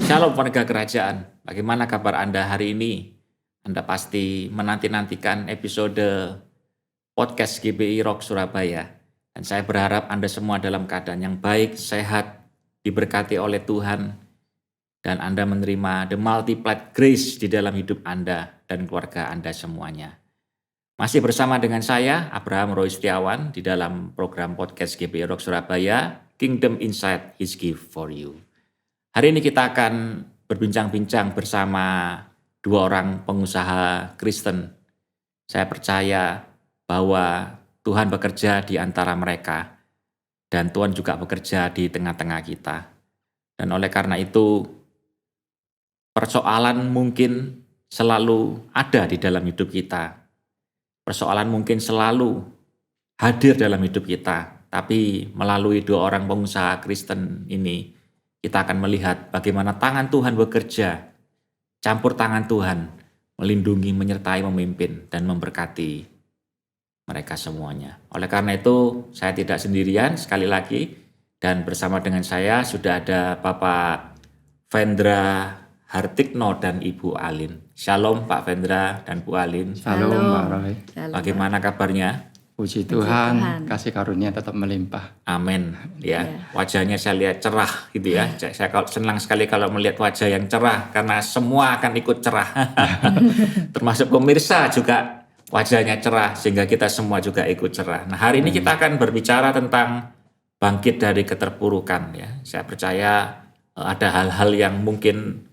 Shalom warga kerajaan, bagaimana kabar Anda hari ini? Anda pasti menanti-nantikan episode podcast GBI Rock Surabaya. Dan saya berharap Anda semua dalam keadaan yang baik, sehat, diberkati oleh Tuhan, dan Anda menerima the multiplied grace di dalam hidup Anda dan keluarga Anda semuanya. Masih bersama dengan saya, Abraham Roy Setiawan, di dalam program podcast GBI Rock Surabaya, Kingdom Insight His Gift for You. Hari ini kita akan berbincang-bincang bersama dua orang pengusaha Kristen. Saya percaya bahwa Tuhan bekerja di antara mereka dan Tuhan juga bekerja di tengah-tengah kita. Dan oleh karena itu, persoalan mungkin selalu ada di dalam hidup kita. Persoalan mungkin selalu hadir dalam hidup kita. Tapi melalui dua orang pengusaha Kristen ini, kita akan melihat bagaimana tangan Tuhan bekerja, campur tangan Tuhan, melindungi, menyertai, memimpin, dan memberkati mereka semuanya. Oleh karena itu, saya tidak sendirian sekali lagi, dan bersama dengan saya sudah ada Bapak Vendra Hartikno dan Ibu Alin. Shalom Pak Vendra dan Bu Alin. Shalom Pak Roy. Bagaimana kabarnya? Puji Tuhan, kasih karunia tetap melimpah. Amin. Ya, wajahnya saya lihat cerah gitu ya. Saya senang sekali kalau melihat wajah yang cerah karena semua akan ikut cerah. Termasuk pemirsa juga wajahnya cerah sehingga kita semua juga ikut cerah. Nah, hari ini kita akan berbicara tentang bangkit dari keterpurukan ya. Saya percaya ada hal-hal yang mungkin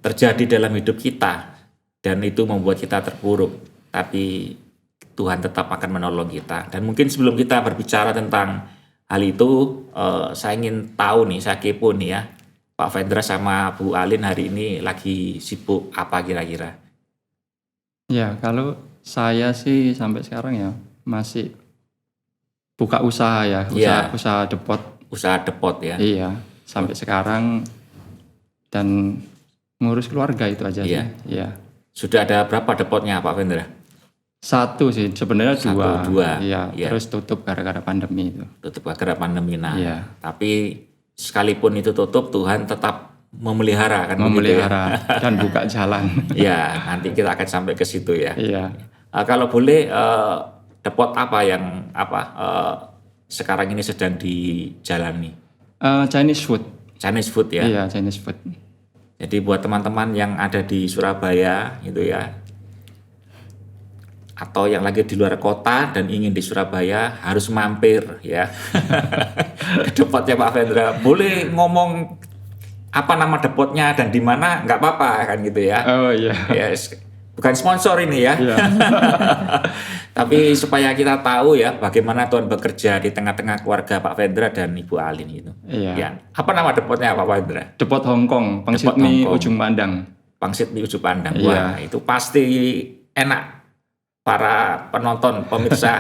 terjadi dalam hidup kita dan itu membuat kita terpuruk. Tapi Tuhan tetap akan menolong kita. Dan mungkin sebelum kita berbicara tentang hal itu, saya ingin tahu nih, saya kepo nih ya, Pak Vendra sama Bu Alin hari ini lagi sibuk apa kira-kira? Ya, kalau saya sih sampai sekarang ya masih buka usaha ya, usaha depot. Usaha depot ya? Iya, sampai sekarang dan ngurus keluarga itu aja sih. Iya. Sudah ada berapa depotnya Pak Vendra? Satu sih, sebenarnya dua. Iya. Terus tutup gara-gara pandemi itu. Tutup gara-gara pandemi. Nah, tapi sekalipun itu tutup, Tuhan tetap memelihara kan? Memelihara ya? Dan buka jalan. Ya, nanti kita akan sampai ke situ ya. Iya. Kalau boleh, depot apa yang sekarang ini sedang dijalani? Chinese food. Chinese food ya? Iya, Chinese food. Jadi buat teman-teman yang ada di Surabaya gitu ya, atau yang lagi di luar kota dan ingin di Surabaya harus mampir ya ke depotnya Pak Vendra. Boleh ngomong apa nama depotnya dan di mana nggak apa-apa kan gitu ya. Oh iya. Yes. Bukan sponsor ini ya. Iya. Tapi supaya kita tahu ya bagaimana Tuhan bekerja di tengah-tengah keluarga Pak Vendra dan Ibu Alin gitu. Iya. Ya. Apa nama depotnya Pak Vendra? Depot Hong Kong, Pangsit Mie Ujung Pandang. Pangsit Mie Ujung Pandang. Wah, itu pasti enak para penonton, pemirsa.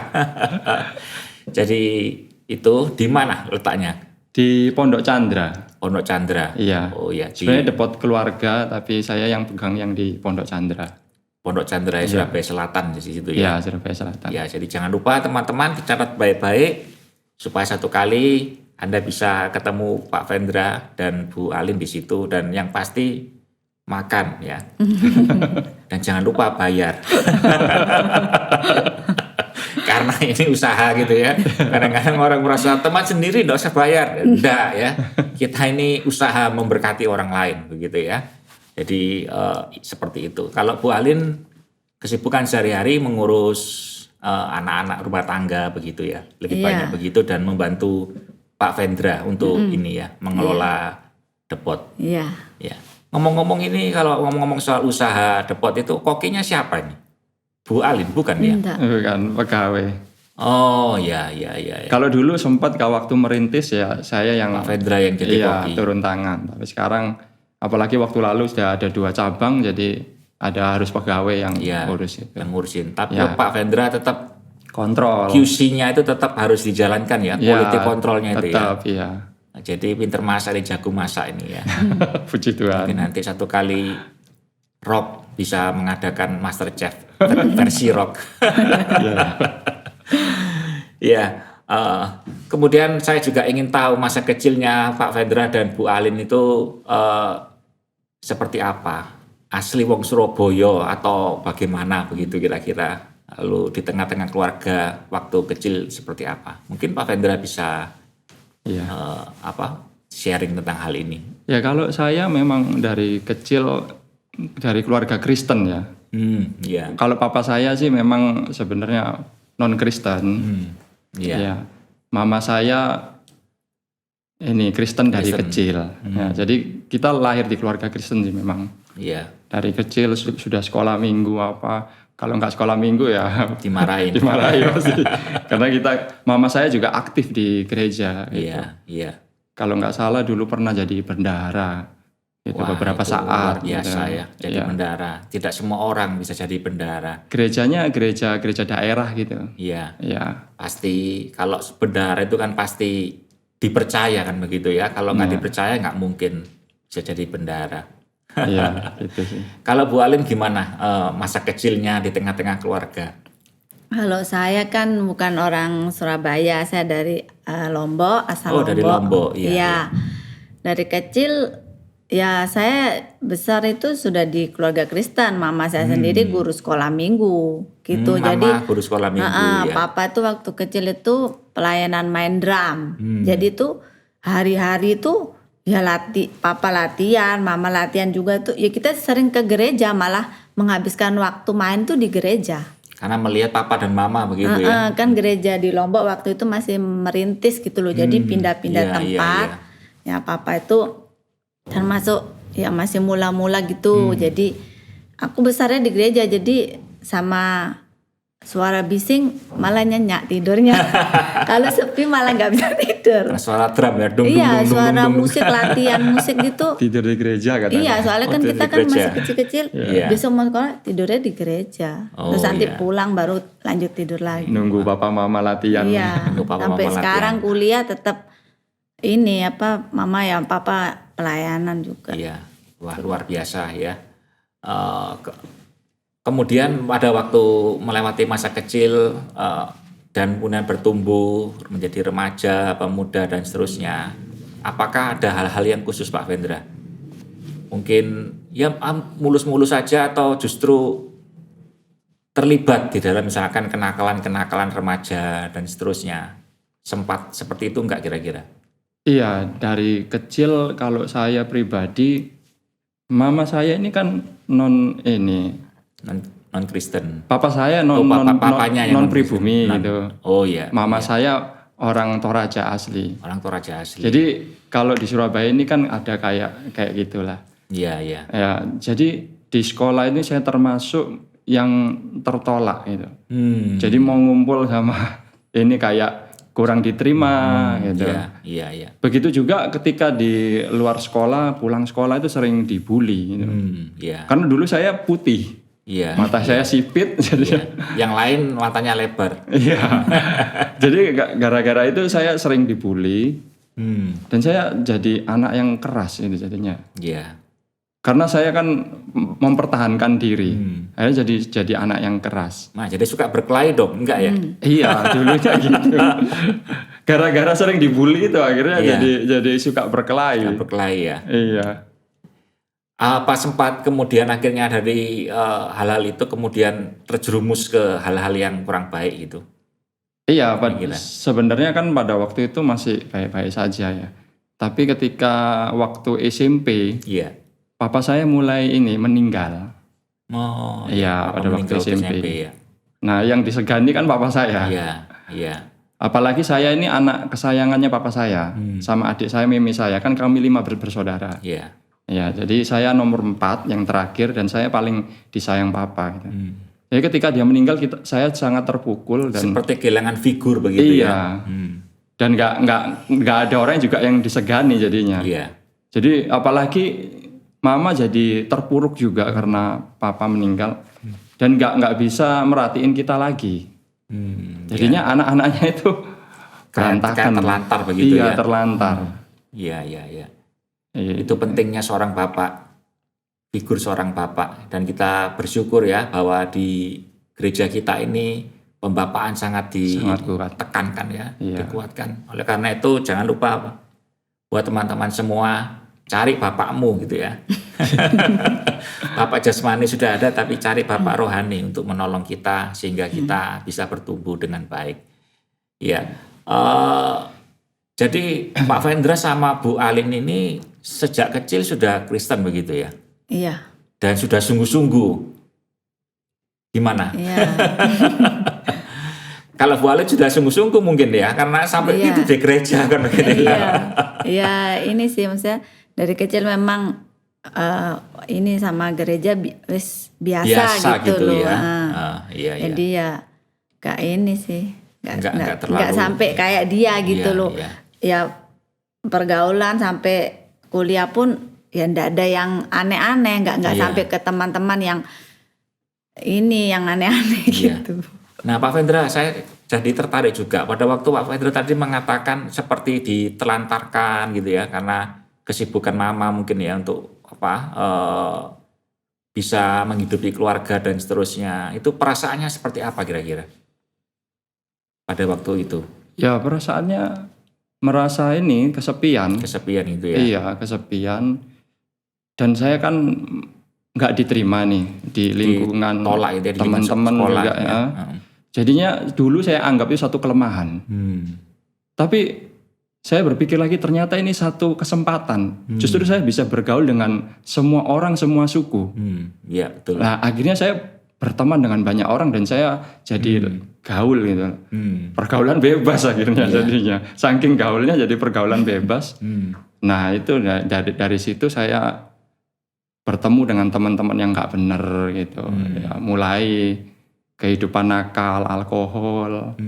Jadi itu di mana letaknya? Di Pondok Chandra. Pondok Chandra. Iya. Oh iya. Sebenarnya depot keluarga, tapi saya yang pegang yang di Pondok Chandra. Pondok Chandra ya, Surabaya Selatan di situ ya. Iya, Surabaya Selatan. Ya, jadi jangan lupa teman-teman dicatat baik-baik supaya satu kali Anda bisa ketemu Pak Vendra dan Bu Alin di situ dan yang pasti makan ya. Dan jangan lupa bayar. Karena ini usaha gitu ya. Kadang-kadang orang merasa teman sendiri enggak usah bayar. Enggak ya. Kita ini usaha memberkati orang lain begitu ya. Jadi seperti itu. Kalau Bu Alin kesibukan sehari-hari mengurus anak-anak rumah tangga begitu ya. Lebih banyak begitu dan membantu Pak Vendra untuk ini ya, mengelola depot. Iya. Ya. Ngomong-ngomong ini, kalau ngomong-ngomong soal usaha depot itu, kokinya siapa ini? Bu Alin, bukan ya? Bukan, pegawai. Oh, ya. Kalau dulu sempat waktu merintis ya, saya yang Pak Vendra yang jadi koki. turun tangan. Tapi sekarang, apalagi waktu lalu sudah ada 2 cabang, jadi ada harus pegawai yang ngurus itu. Yang ngurusin. Tapi Pak Vendra tetap kontrol. QC-nya itu tetap harus dijalankan ya, quality control-nya itu ya. Tetap, iya. Jadi pinter masak, jago masak ini ya. Puji Tuhan. Mungkin nanti satu kali Rock bisa mengadakan Master Chef versi Rock. Ya, kemudian saya juga ingin tahu masa kecilnya Pak Vendra dan Bu Alin itu seperti apa? Asli wong Surabaya atau bagaimana begitu kira-kira? Lalu di tengah-tengah keluarga waktu kecil seperti apa? Mungkin Pak Vendra bisa Iya. sharing tentang hal ini. Ya kalau saya memang dari kecil dari keluarga Kristen ya. Iya. Kalau papa saya sih memang sebenarnya non Kristen. Iya. Ya. Mama saya ini Kristen dari kecil. Ya, jadi kita lahir di keluarga Kristen sih memang. Iya. Dari kecil sudah sekolah minggu apa. Kalau nggak sekolah minggu ya Dimarahin. dimarahin pasti. Karena mama saya juga aktif di gereja. Gitu. Iya. Kalau nggak salah dulu pernah jadi bendahara. Itu beberapa itu saat. Luar biasa gitu. ya, jadi bendahara. Tidak semua orang bisa jadi bendahara. Gerejanya gereja daerah gitu. Iya. Iya. Pasti kalau bendahara itu kan pasti dipercaya kan begitu ya. Kalau nggak dipercaya nggak mungkin bisa jadi bendahara. Iya, gitu sih. Kalau Bu Alin gimana masa kecilnya di tengah-tengah keluarga? Kalau saya kan bukan orang Surabaya, saya dari Lombok, asal Lombok. Dari Lombok, iya. Dari kecil ya saya besar itu sudah di keluarga Kristen. Mama saya sendiri guru sekolah minggu gitu. Jadi Mama guru sekolah minggu ya. Papa tuh waktu kecil itu pelayanan main drum. Jadi tuh hari-hari tuh ya papa latihan, mama latihan juga tuh. Ya kita sering ke gereja, malah menghabiskan waktu main tuh di gereja. Karena melihat papa dan mama begitu ya. Kan gereja di Lombok waktu itu masih merintis gitu loh. Jadi pindah-pindah tempat. Ya papa itu termasuk ya masih mula-mula gitu. Jadi aku besarnya di gereja, jadi sama suara bising malah nyenyak tidurnya. Kalau sepi malah nggak bisa tidur. Karena suara drum ya, suara musik, latihan musik gitu. Tidur di gereja katanya. Iya, soalnya kan kita kan masih kecil-kecil. Besok mau sekolah tidurnya di gereja. Terus nanti pulang baru lanjut tidur lagi. Nunggu papa mama latihan. Iya. Sampai sekarang kuliah tetap ini mama ya papa pelayanan juga. Iya. Wah, luar biasa ya. Kemudian pada waktu melewati masa kecil dan kemudian bertumbuh menjadi remaja, pemuda dan seterusnya, apakah ada hal-hal yang khusus Pak Vendra? Mungkin ya mulus-mulus saja atau justru terlibat di dalam misalkan kenakalan-kenakalan remaja dan seterusnya? Sempat seperti itu enggak kira-kira? Iya, dari kecil kalau saya pribadi, mama saya ini kan non Kristen. Papa saya non pribumi gitu. Oh iya. Mama saya orang Toraja asli. Orang Toraja asli. Jadi kalau di Surabaya ini kan ada kayak gitulah. Iya. Ya, jadi di sekolah ini saya termasuk yang tertolak gitu. Jadi mau ngumpul sama ini kayak kurang diterima gitu. Iya. Begitu juga ketika di luar sekolah, pulang sekolah itu sering dibully gitu. Karena dulu saya putih. Iya. Mata saya sipit jadi yang lain matanya lebar. Iya. Jadi gara-gara itu saya sering dibully. Dan saya jadi anak yang keras itu jadinya. Iya. Karena saya kan mempertahankan diri. Akhirnya jadi anak yang keras. Nah, jadi suka berkelahi dong, enggak ya? Iya, dulunya gitu. Gara-gara sering dibully itu akhirnya jadi suka berkelahi. Suka berkelahi ya. Iya. Apa sempat kemudian akhirnya dari hal-hal itu kemudian terjerumus ke hal-hal yang kurang baik gitu? Iya, sebenarnya kan pada waktu itu masih baik-baik saja ya. Tapi ketika waktu SMP, papa saya mulai meninggal. Oh, iya, pada waktu SMP. Ya. Nah, yang disegani kan papa saya. Iya. Apalagi saya ini anak kesayangannya papa saya, sama adik saya, mimi saya, kan kami 5 bersaudara. Iya. Ya, jadi saya nomor 4 yang terakhir dan saya paling disayang papa gitu. Jadi ketika dia meninggal saya sangat terpukul dan seperti kehilangan figur begitu ya. Dan nggak ada orang juga yang disegani jadinya. Iya. Jadi apalagi mama jadi terpuruk juga karena papa meninggal dan nggak bisa merhatiin kita lagi. Jadinya anak-anaknya itu berantakan, terlantar begitu ya. Iya, terlantar. Iya. Itu pentingnya seorang bapak, figur seorang bapak, dan kita bersyukur ya bahwa di gereja kita ini pembapaan sangat Sangat kuat. ditekankan ya, Iya. dikuatkan. Oleh karena itu jangan lupa buat teman-teman semua cari bapakmu gitu ya. Bapak jasmani sudah ada, tapi cari bapak rohani untuk menolong kita sehingga kita bisa bertumbuh dengan baik. Ya, jadi Pak Vendra sama Bu Alin ini sejak kecil sudah Kristen begitu ya, Iya. dan sudah sungguh-sungguh. Gimana? Iya. Kalau Bu Alin sudah sungguh-sungguh mungkin ya, karena sampai Iya. itu di gereja kan begitu ya. Iya. Iya, ini sih maksudnya dari kecil memang ini sama gereja biasa gitu loh. ya. Iya. Jadi ya gak ini sih, Nggak terlalu. nggak sampai kayak dia gitu Iya, loh. iya. Ya pergaulan sampai kuliah pun ya ndak ada yang aneh-aneh, nggak Iya. sampai ke teman-teman yang ini yang aneh-aneh Iya. gitu. Nah Pak Vendra, saya jadi tertarik juga pada waktu Pak Vendra tadi mengatakan seperti ditelantarkan gitu ya, karena kesibukan mama mungkin ya untuk bisa menghidupi keluarga dan seterusnya. Itu perasaannya seperti apa kira-kira pada waktu itu? Ya perasaannya merasa ini kesepian. Kesepian itu ya. Iya, kesepian. Dan saya kan nggak diterima nih di lingkungan Ditolak itu ya, di lingkungan teman-teman sekolah, juga ya. Jadinya dulu saya anggap itu satu kelemahan. Tapi saya berpikir lagi ternyata ini satu kesempatan. Justru saya bisa bergaul dengan semua orang, semua suku. Iya betul. Nah akhirnya saya berteman dengan banyak orang dan saya jadi gaul gitu. Pergaulan bebas akhirnya jadinya. Saking gaulnya jadi pergaulan bebas. Nah itu dari situ saya bertemu dengan teman-teman yang nggak benar gitu. Ya, mulai kehidupan nakal, alkohol,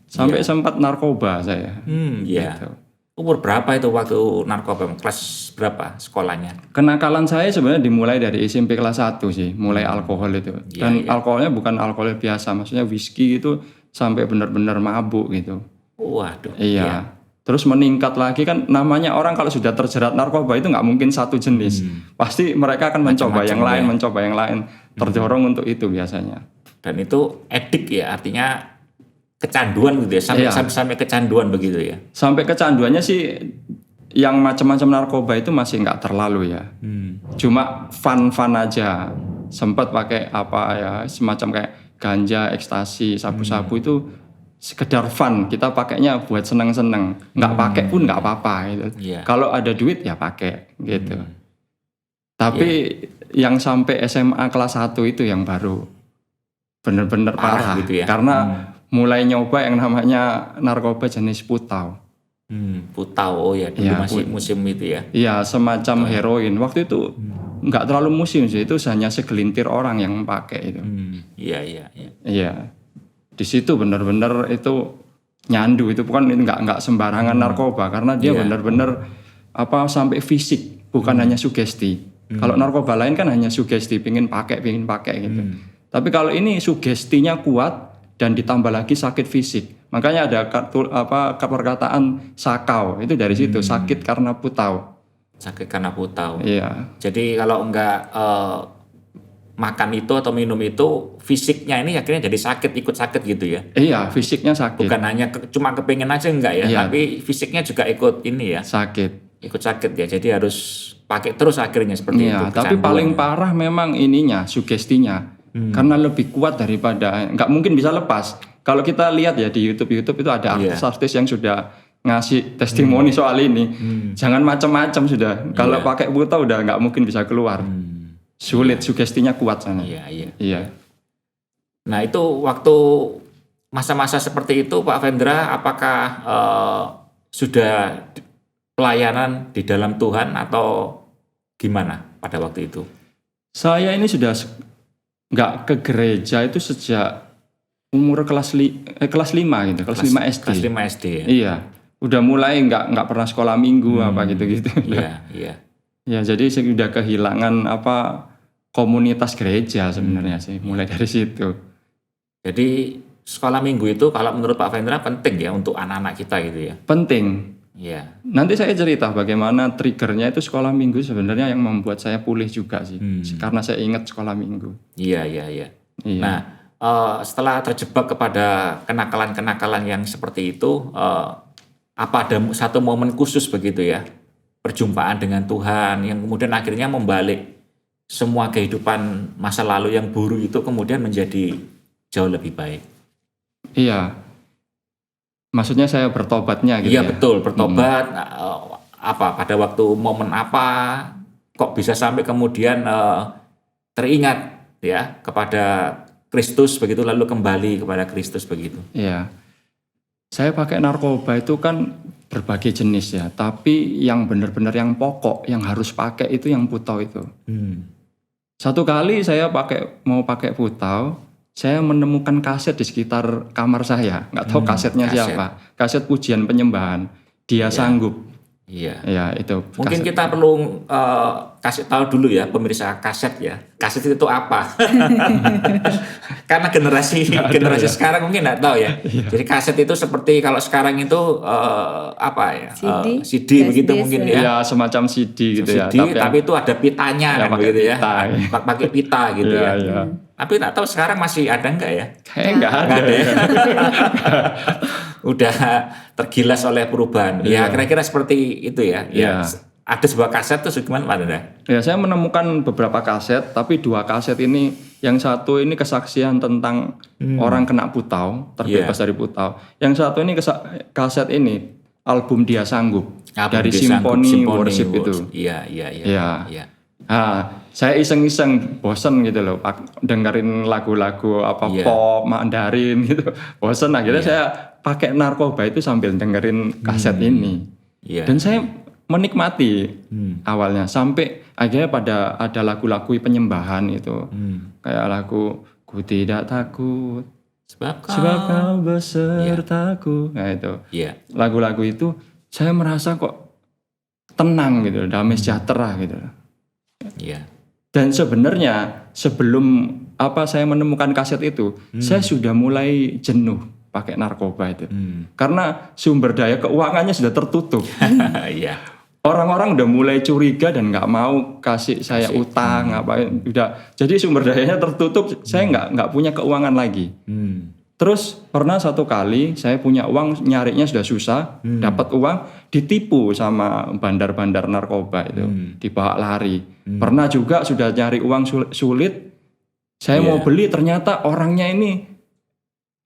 sampai sempat narkoba saya. Iya. Gitu. Umur berapa itu waktu narkoba? Kelas berapa sekolahnya? Kenakalan saya sebenarnya dimulai dari SMP kelas 1 sih, mulai alkohol itu. Dan alkoholnya bukan alkohol biasa, maksudnya whisky itu sampai benar-benar mabuk gitu. Waduh. Iya. Terus meningkat lagi kan, namanya orang kalau sudah terjerat narkoba itu nggak mungkin satu jenis. Pasti mereka akan mencoba yang lain, mencoba yang lain. Terdorong untuk itu biasanya. Dan itu edik ya, artinya kecanduan gitu ya, sampai kecanduan begitu ya. Sampai kecanduannya sih yang macam-macam narkoba itu masih nggak terlalu ya. Cuma fun aja. Sempat pakai apa ya, semacam kayak ganja, ekstasi, sabu-sabu itu sekedar fun. Kita pakainya buat seneng-seneng. Nggak pakai pun nggak apa-apa gitu. Kalau ada duit ya pakai gitu. Tapi yang sampai SMA kelas 1 itu yang baru bener-bener parah gitu ya. Karena mulai nyoba yang namanya narkoba jenis putau. Putau, oh ya dulu masih musim itu ya. Iya, semacam heroin. Waktu itu nggak terlalu musim sih, itu hanya segelintir orang yang pakai itu. Iya. Iya, di situ benar-benar itu nyandu, itu bukan nggak sembarangan narkoba karena dia benar-benar sampai fisik, bukan hanya sugesti. Kalau narkoba lain kan hanya sugesti, pingin pakai gitu. Tapi kalau ini sugestinya kuat dan ditambah lagi sakit fisik. Makanya ada perkataan sakau, itu dari situ, sakit karena putau. Sakit karena putau. Iya. Jadi kalau enggak makan itu atau minum itu, fisiknya ini akhirnya jadi sakit, ikut sakit gitu ya. Iya, fisiknya sakit. Bukan hanya cuma kepengen aja enggak ya, tapi fisiknya juga ikut ini ya. Sakit. Ikut sakit ya. Jadi harus pakai terus akhirnya seperti itu. Tapi paling parah memang ininya, sugestinya. Karena lebih kuat daripada, nggak mungkin bisa lepas. Kalau kita lihat ya di YouTube itu ada artis-artis yang sudah ngasih testimoni soal ini. Jangan macam-macam sudah. Kalau pakai buta udah nggak mungkin bisa keluar. Sulit, sugestinya kuat sana. Iya. Nah itu waktu masa-masa seperti itu Pak Vendra, apakah sudah pelayanan di dalam Tuhan atau gimana pada waktu itu? Saya ini sudah nggak ke gereja itu sejak umur kelas 5 gitu, kelas 5 SD. Kelas 5 SD ya? Iya, udah mulai nggak pernah sekolah minggu apa gitu-gitu. Iya. Ya jadi saya udah kehilangan komunitas gereja sebenarnya sih, mulai dari situ. Jadi sekolah minggu itu kalau menurut Pak Vendra penting ya untuk anak-anak kita gitu ya? Penting. Iya. Nanti saya cerita bagaimana triggernya itu sekolah minggu sebenarnya yang membuat saya pulih juga sih. Karena saya ingat sekolah minggu. Iya. Iya. Nah, setelah terjebak kepada kenakalan-kenakalan yang seperti itu, apa ada satu momen khusus begitu ya, perjumpaan dengan Tuhan yang kemudian akhirnya membalik semua kehidupan masa lalu yang buruk itu kemudian menjadi jauh lebih baik? Iya. Maksudnya saya bertobatnya gitu Iya ya? betul, bertobat. Apa pada waktu momen apa kok bisa sampai kemudian teringat ya kepada Kristus begitu, lalu kembali kepada Kristus begitu? Iya. Saya pakai narkoba itu kan berbagai jenis ya, tapi yang benar-benar yang pokok, yang harus pakai itu yang putau itu. Satu kali saya mau pakai putau, saya menemukan kaset di sekitar kamar saya, nggak tahu kasetnya siapa, kaset pujian penyembahan, Dia Sanggup. Iya. Ya itu. Mungkin kaset. kita perlu kasih tahu dulu ya pemirsa kaset ya. Kaset itu apa? Karena generasi sekarang mungkin nggak tahu ya. Jadi kaset itu seperti kalau sekarang itu apa ya? CD begitu mungkin ya. Ya semacam CD gitu ya. Tapi itu ada pitanya kan begitu ya. Pakai pita gitu ya. Tapi nggak tahu sekarang masih ada nggak ya? Kayaknya nggak ada. Ya. Udah tergilas oleh perubahan. Ya kira-kira seperti itu ya. Ya. Ada sebuah kaset tuh gimana Pak Anda? Ya saya menemukan beberapa kaset, tapi 2 kaset ini, yang satu ini kesaksian tentang orang kena putau, terbebas dari putau. Yang satu ini kaset ini album Dia Sanggup dari Symphony Worship itu. Iya. Nah, saya iseng-iseng bosen gitu loh, dengerin lagu-lagu pop, Mandarin gitu, bosen. Akhirnya saya pakai narkoba itu sambil dengerin kaset ini. Dan saya menikmati awalnya, sampai akhirnya ada lagu-lagu penyembahan itu, kayak lagu Ku Tidak Takut Sebab Kau Besertaku. Nah itu, lagu-lagu itu saya merasa kok tenang gitu, damai sejahtera gitu. Dan sebenarnya sebelum saya menemukan kaset itu, saya sudah mulai jenuh pakai narkoba itu, karena sumber daya keuangannya sudah tertutup. Orang-orang udah mulai curiga dan nggak mau kasih saya utang, jadi sumber dayanya tertutup, saya nggak punya keuangan lagi. Terus pernah satu kali saya punya uang, nyarinya sudah susah, dapat uang, ditipu sama bandar-bandar narkoba itu, dibawa lari. Pernah juga sudah nyari uang sulit, saya mau beli, ternyata orangnya ini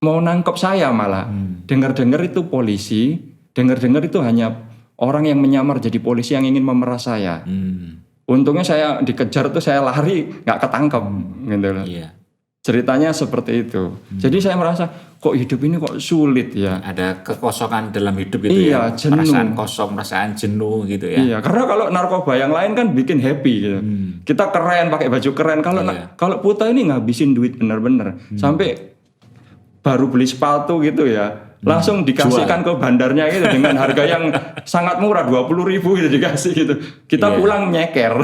mau nangkep saya malah. Dengar-dengar itu polisi, dengar-dengar itu hanya orang yang menyamar jadi polisi yang ingin memeras saya. Untungnya saya dikejar tuh, saya lari, nggak ketangkep gitu loh. Ceritanya seperti itu. Jadi saya merasa kok hidup ini kok sulit ya. Ada kekosongan dalam hidup gitu ya. Jenuh. Perasaan kosong, perasaan jenuh gitu ya. Iya, karena kalau narkoba yang lain kan bikin happy gitu. Kita keren, pakai baju keren. Kalau putau ini ngabisin duit bener-bener. Sampai baru beli sepatu gitu ya, langsung dikasihkan ke bandarnya gitu dengan harga yang sangat murah, 20.000 gitu dikasih gitu. Kita pulang nyeker,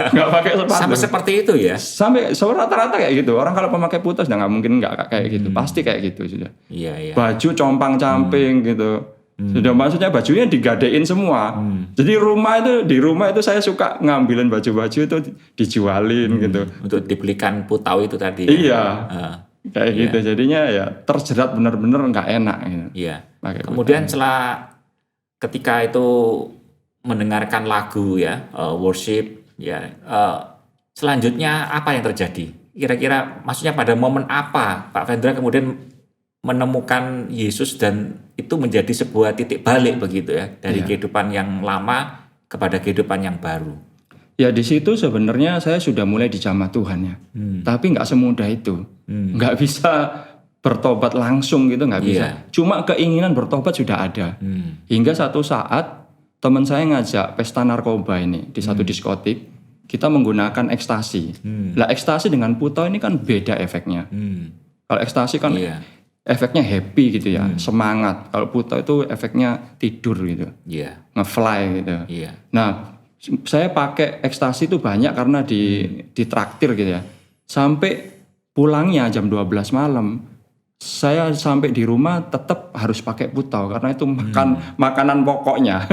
nggak pakai sepatu. Sampai seperti itu ya? Sampai rata-rata kayak gitu. Orang kalau pemakai putus nggak mungkin nggak kayak gitu, pasti kayak gitu sudah. Baju compang-camping gitu. Sudah, maksudnya bajunya digadein semua. Jadi di rumah itu saya suka ngambilin baju-baju itu dijualin gitu. Untuk dibelikan putau itu tadi. Iya. Kayak gitu, jadinya ya terjerat benar-benar nggak enak gitu. Kemudian setelah ketika itu mendengarkan lagu ya, worship ya, selanjutnya apa yang terjadi? Kira-kira maksudnya pada momen apa Pak Vendra kemudian menemukan Yesus dan itu menjadi sebuah titik balik begitu ya, dari kehidupan yang lama kepada kehidupan yang baru? Ya di situ sebenarnya saya sudah mulai dijamah Tuhan ya, tapi nggak semudah itu, nggak bisa bertobat langsung gitu, nggak bisa. Cuma keinginan bertobat sudah ada. Hingga satu saat teman saya ngajak pesta narkoba ini di satu diskotik, kita menggunakan ekstasi. Lah ekstasi dengan putau ini kan beda efeknya. Kalau ekstasi kan efeknya happy gitu ya, semangat. Kalau putau itu efeknya tidur gitu, ngefly gitu. Nah, saya pakai ekstasi itu banyak karena ditraktir gitu ya. Sampai pulangnya jam 12 malam, saya sampai di rumah tetap harus pakai putau karena itu makanan pokoknya.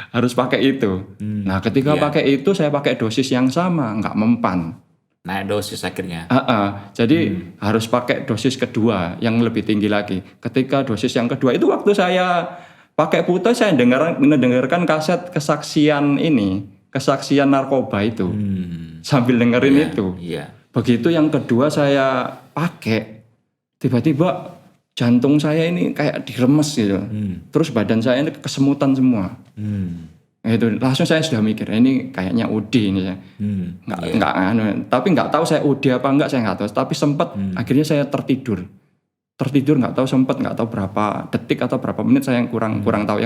Harus pakai itu. Nah, ketika pakai itu saya pakai dosis yang sama, nggak mempan. naik dosis akhirnya. Jadi harus pakai dosis kedua yang lebih tinggi lagi. Ketika dosis yang kedua itu waktu saya pakai putih, saya mendengarkan kaset kesaksian narkoba itu. Sambil dengerin itu. Iya. Begitu yang kedua saya pakai, tiba-tiba jantung saya ini kayak diremes gitu. Terus badan saya ini kesemutan semua. Itu langsung saya sudah mikir ini kayaknya UD ini ya. Tapi nggak tahu saya UD apa enggak, saya nggak tahu. Tapi sempat akhirnya saya tertidur nggak tahu berapa detik atau berapa menit, saya kurang tahu.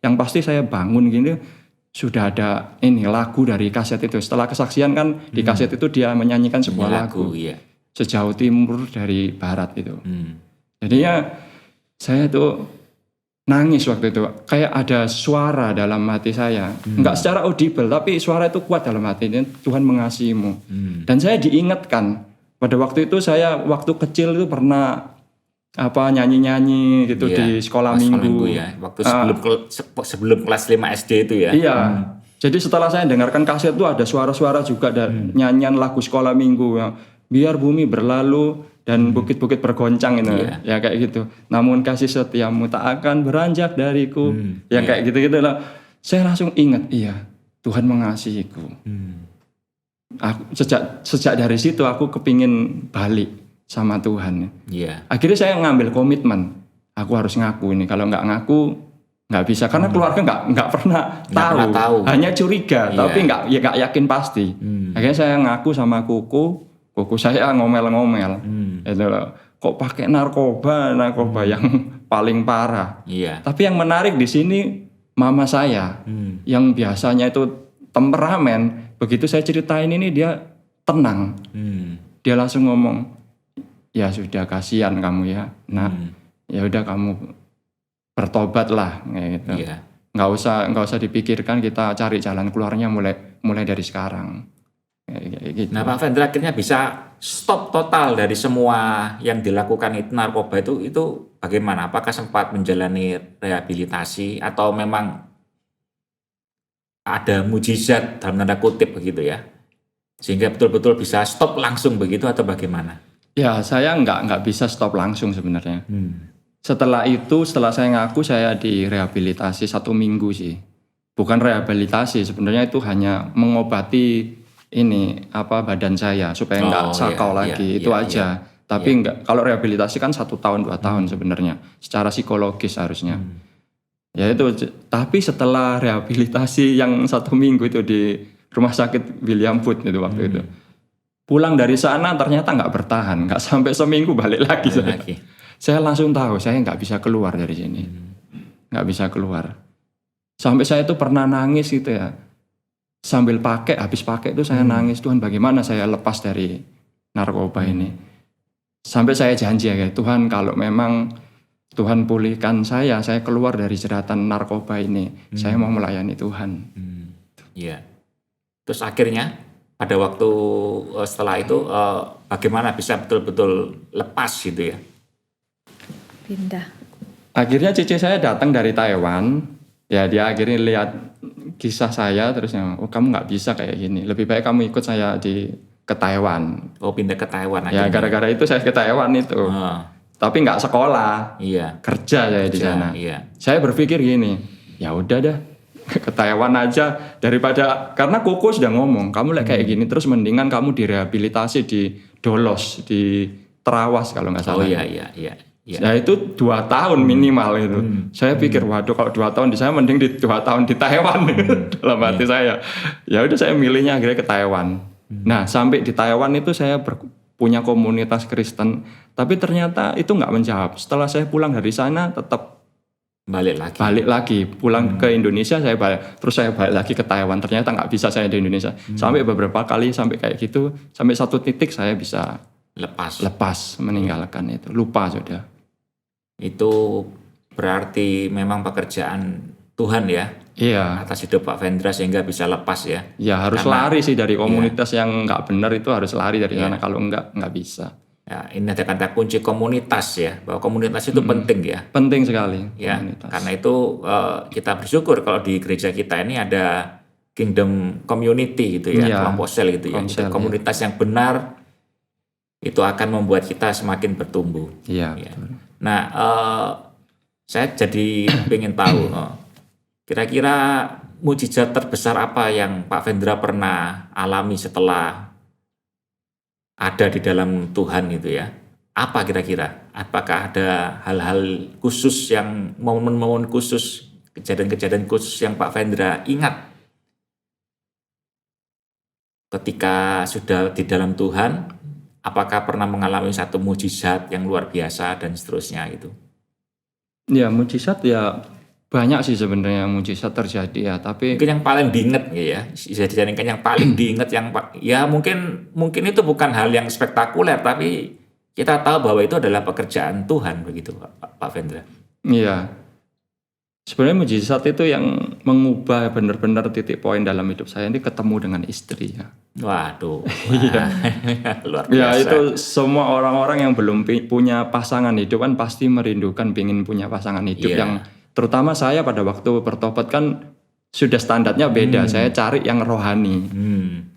Yang pasti saya bangun gini sudah ada ini lagu dari kaset itu. Setelah kesaksian kan di kaset itu dia menyanyikan sebuah lagu. Iya. Sejauh timur dari barat itu. Jadinya saya tuh nangis waktu itu, kayak ada suara dalam hati saya, nggak secara audible tapi suara itu kuat dalam hati, Tuhan mengasihimu. Dan saya diingatkan pada waktu itu, saya waktu kecil itu pernah nyanyi gitu di sekolah minggu ya. Waktu sebelum kelas 5 SD itu ya. Iya. Jadi setelah saya dengarkan kaset itu ada suara-suara juga dan nyanyian lagu sekolah minggu yang biar bumi berlalu dan bukit-bukit bergoncang itu, ya kayak gitu. Namun kasih setiamu tak akan beranjak dariku, kayak gitu-gitu lah. Saya langsung ingat, iya Tuhan mengasihiku. Aku, sejak dari situ aku kepingin balik sama Tuhan. Akhirnya saya ngambil komitmen, aku harus ngaku ini. Kalau nggak ngaku nggak bisa, karena keluarga nggak pernah tahu, hanya curiga, tapi nggak yakin pasti. Akhirnya saya ngaku sama kuku saya ngomel-ngomel, itu loh. Kok pakai narkoba yang paling parah. Tapi yang menarik di sini mama saya, yang biasanya itu temperamen, begitu saya ceritain ini dia tenang. Dia langsung ngomong, ya sudah kasihan kamu ya, ya udah kamu bertobatlah, kayak gitu. Nggak usah dipikirkan, kita cari jalan keluarnya mulai dari sekarang. Gitu. Nah Pak Vendra akhirnya bisa stop total dari semua yang dilakukan itu narkoba itu bagaimana? Apakah sempat menjalani rehabilitasi atau memang ada mujizat dalam tanda kutip begitu ya, sehingga betul-betul bisa stop langsung begitu atau bagaimana? Ya saya nggak bisa stop langsung sebenarnya. Setelah saya ngaku, saya direhabilitasi 1 minggu sih. Bukan rehabilitasi, sebenarnya itu hanya mengobati badan saya supaya nggak sakau lagi, itu aja. Tapi enggak, kalau rehabilitasi kan 1 tahun 2 tahun sebenarnya, secara psikologis harusnya. Ya itu, tapi setelah rehabilitasi yang 1 minggu itu di rumah sakit William Booth itu waktu itu, pulang dari sana ternyata nggak bertahan, nggak sampai seminggu balik lagi. Saya langsung tahu saya nggak bisa keluar dari sini, nggak bisa keluar. Sampai saya itu pernah nangis gitu ya. Sambil habis pakai itu saya nangis, Tuhan bagaimana saya lepas dari narkoba ini. Sampai saya janji ya, Tuhan kalau memang Tuhan pulihkan saya keluar dari jeratan narkoba ini, saya mau melayani Tuhan. Iya. Terus akhirnya pada waktu setelah itu bagaimana bisa betul-betul lepas gitu ya? Pindah. Akhirnya cici saya datang dari Taiwan. Ya dia akhirnya lihat kisah saya, terusnya, kamu nggak bisa kayak gini, lebih baik kamu ikut saya ke Taiwan. Oh pindah ke Taiwan Ya akhirnya. gara-gara itu saya ke Taiwan itu. Tapi nggak sekolah, kerja saya di sana. Saya berpikir gini, ya udah dah ke Taiwan aja daripada, karena Koko sudah ngomong, kamu kayak gini terus mendingan kamu direhabilitasi di Dolos, di Terawas kalau nggak salah. Ya itu 2 tahun minimal itu. Saya pikir waduh kalau 2 tahun di sana mending 2 tahun di Taiwan dalam hati saya. Ya udah saya milihnya akhirnya ke Taiwan. Nah sampai di Taiwan itu saya punya komunitas Kristen, tapi ternyata itu nggak menjawab. Setelah saya pulang dari sana tetap balik lagi pulang ke Indonesia, terus saya balik lagi ke Taiwan. Ternyata nggak bisa saya di Indonesia. Sampai beberapa kali sampai kayak gitu, sampai 1 titik saya bisa lepas meninggalkan itu, lupa sudah. Itu berarti memang pekerjaan Tuhan ya, atas hidup Pak Vendra sehingga bisa lepas ya. Ya harus lari sih dari komunitas yang nggak benar itu, harus lari dari sana, kalau nggak bisa. Ya, ini ada kata kunci komunitas ya, bahwa komunitas itu penting ya. Penting sekali. Ya, karena itu kita bersyukur kalau di gereja kita ini ada kingdom community gitu ya, Iya, kelompok sel gitu ya. komsel, Itu komunitas yang benar itu akan membuat kita semakin bertumbuh. Iya. Ya. Betul. Nah, saya jadi pengen tahu, kira-kira mujizat terbesar apa yang Pak Vendra pernah alami setelah ada di dalam Tuhan itu ya? Apa kira-kira? Apakah ada hal-hal khusus yang momen-momen khusus, kejadian-kejadian khusus yang Pak Vendra ingat ketika sudah di dalam Tuhan? Apakah pernah mengalami satu mujizat yang luar biasa dan seterusnya gitu? Ya mujizat ya banyak sih sebenarnya mujizat terjadi ya, tapi Mungkin yang paling diinget ya, bisa dijadikan yang paling diinget yang ya mungkin itu bukan hal yang spektakuler, tapi kita tahu bahwa itu adalah pekerjaan Tuhan begitu, Pak Vendra. iya. Sebenarnya mujizat itu yang mengubah benar-benar titik poin dalam hidup saya ini ketemu dengan istri ya. Waduh, luar Ya biasa. itu semua orang-orang yang belum punya pasangan hidup kan pasti merindukan pingin punya pasangan hidup Iya. yang terutama saya pada waktu bertobat kan sudah standarnya beda. Saya cari yang rohani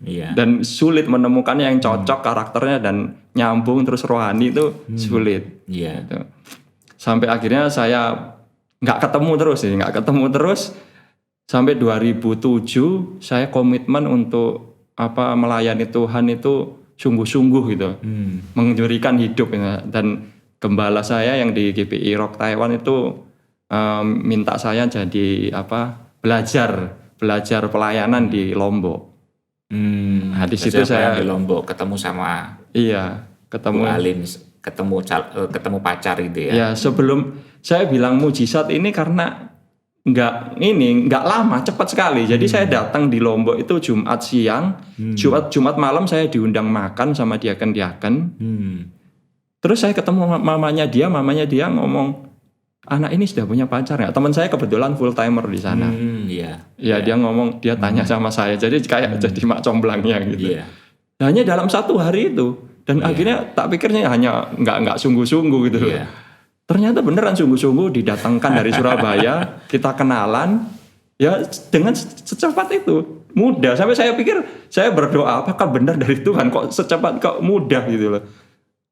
Iya. dan sulit menemukan yang cocok karakternya dan nyambung terus rohani itu sulit. Iya. Gitu. Sampai akhirnya saya nggak ketemu terus sampai 2007 saya komitmen untuk melayani Tuhan itu sungguh-sungguh gitu, memberikan hidup gitu. Dan gembala saya yang di GBI Rock Taiwan itu minta saya jadi belajar pelayanan di Lombok. Nah, di situ saya di Lombok ketemu sama ketemu Bu Alin, ketemu pacar gitu ya. ya. Sebelum saya bilang mujizat ini karena nggak lama, cepat sekali. Jadi saya datang di Lombok itu Jumat siang, Jumat malam saya diundang makan sama diaken-diaken. Terus saya ketemu mamanya dia ngomong, anak ini sudah punya pacar nggak? Teman saya kebetulan full timer di sana. Iya. Ya dia ngomong, dia tanya sama saya, jadi kayak jadi mak comblangnya gitu. Iya. Hanya dalam 1 hari itu, dan akhirnya tak pikirnya hanya nggak sungguh-sungguh gitu. Iya. Ternyata beneran sungguh-sungguh didatangkan dari Surabaya, kita kenalan, ya dengan secepat itu, mudah. Sampai saya pikir, saya berdoa, apakah benar dari Tuhan kok secepat, kok mudah gitu loh.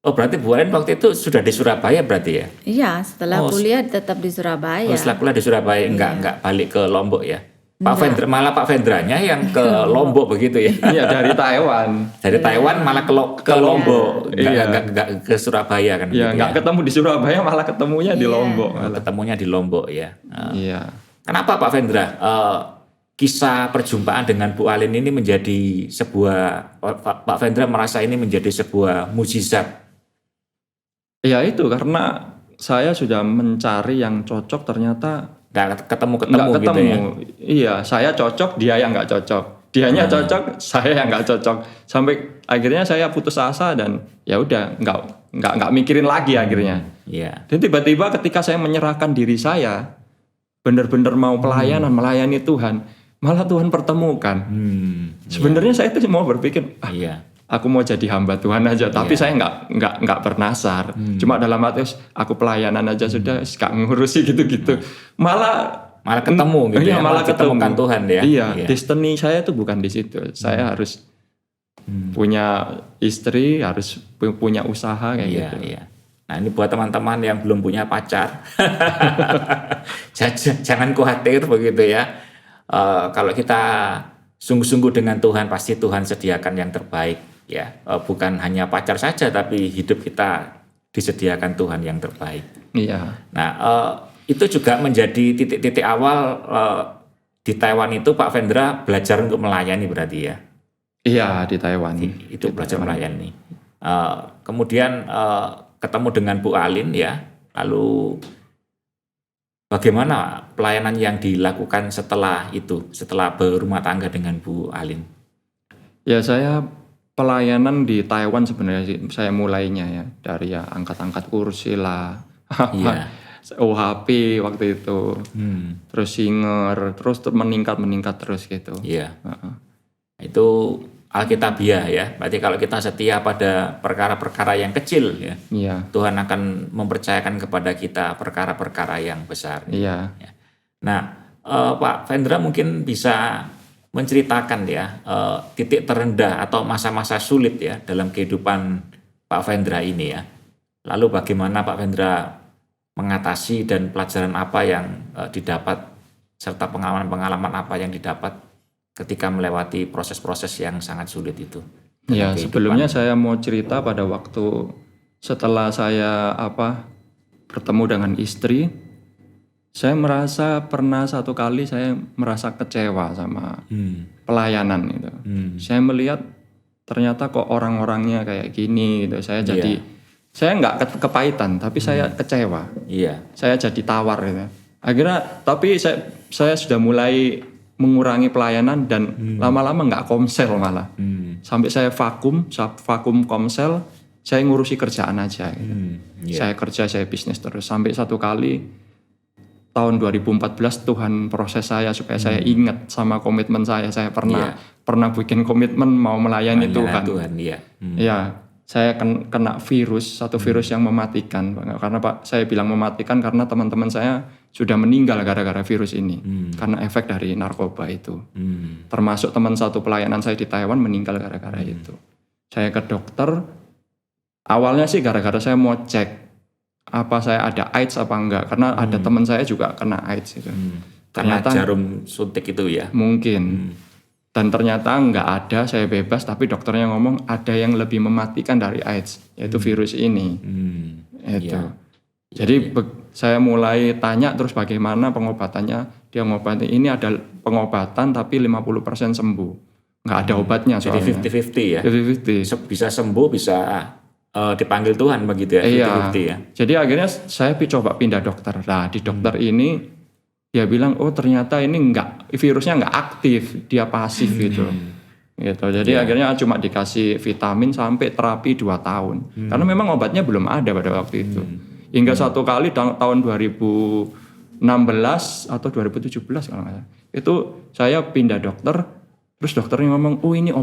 Oh berarti Bu Alin waktu itu sudah di Surabaya berarti ya? Iya, setelah kuliah tetap di Surabaya. Oh, setelah kuliah di Surabaya, enggak balik ke Lombok ya? Malah Pak Vendranya yang ke Lombok begitu ya? Iya, dari Taiwan. Dari Taiwan malah ke Lombok, enggak ke Surabaya kan? Ya, gitu nggak ketemu di Surabaya, malah ketemunya di Lombok. Ketemunya di Lombok ya. Iya. Kenapa Pak Vendra kisah perjumpaan dengan Bu Alin ini menjadi sebuah, Pak Vendra merasa ini menjadi sebuah mujizat? Ya itu karena saya sudah mencari yang cocok, ternyata Nggak ketemu nggak ketemu. gitu ya? Iya, saya cocok, dia yang nggak cocok. Dianya cocok, saya yang nggak cocok. Sampai akhirnya saya putus asa dan ya udah nggak mikirin lagi akhirnya. Iya. Dan tiba-tiba ketika saya menyerahkan diri saya, benar-benar mau pelayanan, melayani Tuhan, malah Tuhan pertemukan. Sebenarnya saya itu mau berpikir, Iya. aku mau jadi hamba Tuhan aja, tapi saya nggak bernasar. Cuma dalam hati aku pelayanan aja sudah, nggak ngurusi gitu-gitu. Malah ketemu gitu iya, ya, malah ketemukan ketemu Tuhan ya. Iya, destiny saya itu bukan di situ. Saya harus punya istri, harus punya usaha kayak Iya, gitu. iya. Nah ini buat teman-teman yang belum punya pacar, jangan khawatir begitu ya. Kalau kita sungguh-sungguh dengan Tuhan, pasti Tuhan sediakan yang terbaik ya. Bukan hanya pacar saja, tapi hidup kita disediakan Tuhan yang terbaik. Iya. Nah itu juga menjadi titik-titik awal di Taiwan itu Pak Vendra belajar untuk melayani berarti ya. Iya, di Taiwan. Itu belajar melayani. Kemudian ketemu dengan Bu Alin ya. Lalu bagaimana pelayanan yang dilakukan setelah itu, setelah berumah tangga dengan Bu Alin? Ya, saya pelayanan di Taiwan sebenarnya sih, saya mulainya ya dari ya angkat-angkat kursi lah. Iya. OHP waktu itu. Terus singer, terus meningkat terus gitu. Iya. Itu Alkitabiah ya. Berarti kalau kita setia pada perkara-perkara yang kecil ya, Iya. Tuhan akan mempercayakan kepada kita perkara-perkara yang besar. Iya. Nah, Pak Vendra mungkin bisa menceritakan ya titik terendah atau masa-masa sulit ya dalam kehidupan Pak Vendra ini ya. Lalu bagaimana Pak Vendra mengatasi dan pelajaran apa yang didapat serta pengalaman-pengalaman apa yang didapat ketika melewati proses-proses yang sangat sulit itu. Ya, sebelumnya saya mau cerita pada waktu setelah saya bertemu dengan istri, saya merasa pernah satu kali saya merasa kecewa sama pelayanan itu. Saya melihat ternyata kok orang-orangnya kayak gini gitu. Saya jadi saya nggak kepahitan, tapi saya kecewa. Saya jadi tawar gitu. Akhirnya tapi saya sudah mulai mengurangi pelayanan dan lama-lama nggak komsel malah. Sampai saya vakum komsel, saya ngurusi kerjaan aja gitu. Saya kerja, saya bisnis terus. Sampai satu kali tahun 2014 Tuhan proses saya supaya saya ingat sama komitmen saya. Saya pernah bikin komitmen mau melayani Tuhan. Ya, saya kena satu virus yang mematikan. Karena saya bilang mematikan karena teman-teman saya sudah meninggal gara-gara virus ini. Karena efek dari narkoba itu. Termasuk teman satu pelayanan saya di Taiwan meninggal gara-gara itu. Saya ke dokter. Awalnya sih gara-gara saya mau cek apa saya ada AIDS apa enggak. Karena ada teman saya juga kena AIDS itu. Ternyata jarum suntik itu ya? Mungkin. Dan ternyata enggak ada, saya bebas. Tapi dokternya ngomong ada yang lebih mematikan dari AIDS. Yaitu virus ini. Jadi saya mulai tanya terus bagaimana pengobatannya. Dia ngobati ini ada pengobatan tapi 50% sembuh. Enggak ada obatnya soalnya. Jadi 50-50 ya? 50-50. Bisa sembuh, bisa dipanggil Tuhan begitu ya? 50-50 ya? Jadi akhirnya saya coba pindah dokter. Nah di dokter ini dia bilang oh ternyata ini virusnya enggak aktif, dia pasif gitu. Jadi akhirnya cuma dikasih vitamin sampai terapi 2 tahun. Karena memang obatnya belum ada pada waktu itu. Hingga satu kali tahun 2016 atau 2017 kalau nggak salah. Itu saya pindah dokter, terus dokternya ngomong, oh ini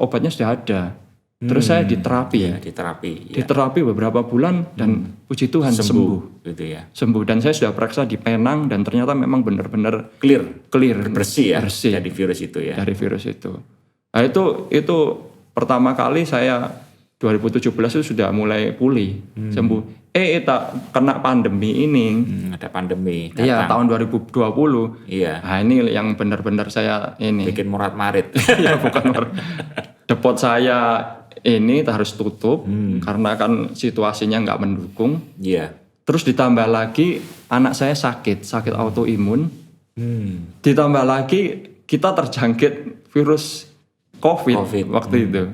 obatnya sudah ada. Terus saya diterapi. Diterapi beberapa bulan dan puji Tuhan sembuh. Gitu ya. Sembuh dan saya sudah periksa di Penang dan ternyata memang benar-benar clear, bersih ya dari virus itu ya. Dari virus itu. Nah itu pertama kali saya 2017 itu sudah mulai pulih, sembuh. Kena pandemi ini. Ada pandemi. Iya, tahun 2020. Iya. Nah, ini yang benar-benar saya ini. Bikin morat-marit. Ya, bukan morat. Depot saya ini harus tutup karena kan situasinya nggak mendukung. Iya. Terus ditambah lagi anak saya sakit autoimun. Ditambah lagi kita terjangkit virus COVID waktu itu.